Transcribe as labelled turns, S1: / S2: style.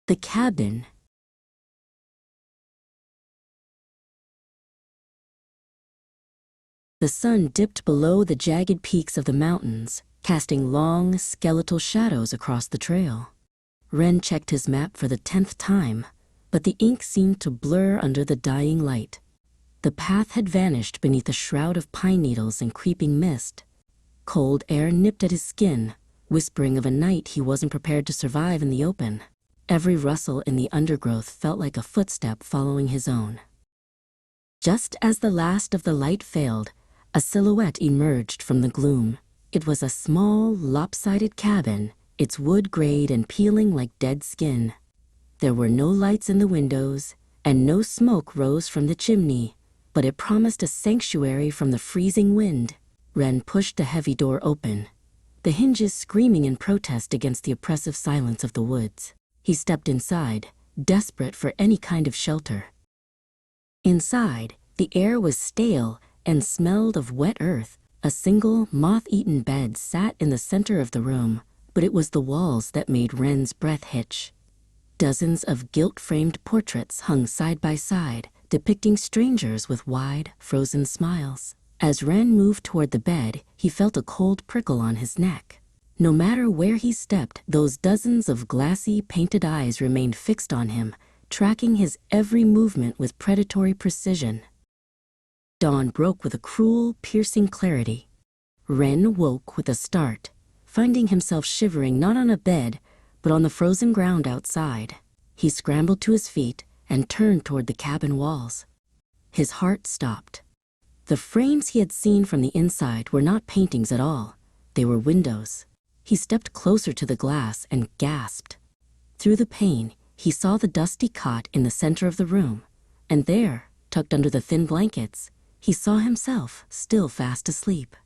S1: The cabin. The sun dipped below the jagged peaks of the mountains, casting long, skeletal shadows across the trail. Wren checked his map for the 10th time, but the ink seemed to blur under the dying light. The path had vanished beneath a shroud of pine needles and creeping mist. Cold air nipped at his skin, whispering of a night he wasn't prepared to survive in the open. Every rustle in the undergrowth felt like a footstep following his own. Just as the last of the light failed, a silhouette emerged from the gloom. It was a small, lopsided cabin, its wood grayed and peeling like dead skin. There were no lights in the windows, and no smoke rose from the chimney, but it promised a sanctuary from the freezing wind. Wren pushed the heavy door open, the hinges screaming in protest against the oppressive silence of the woods. He stepped inside, desperate for any kind of shelter. Inside, the air was stale and smelled of wet earth. A single, moth-eaten bed sat in the center of the room, but it was the walls that made Wren's breath hitch. Dozens of gilt-framed portraits hung side by side, depicting strangers with wide, frozen smiles. As Wren moved toward the bed, he felt a cold prickle on his neck. No matter where he stepped, those dozens of glassy, painted eyes remained fixed on him, tracking his every movement with predatory precision. Dawn broke with a cruel, piercing clarity. Wren woke with a start, finding himself shivering not on a bed, but on the frozen ground outside. He scrambled to his feet and turned toward the cabin walls. His heart stopped. The frames he had seen from the inside were not paintings at all. They were windows. He stepped closer to the glass and gasped. Through the pane, he saw the dusty cot in the center of the room, and there, tucked under the thin blankets, he saw himself still fast asleep.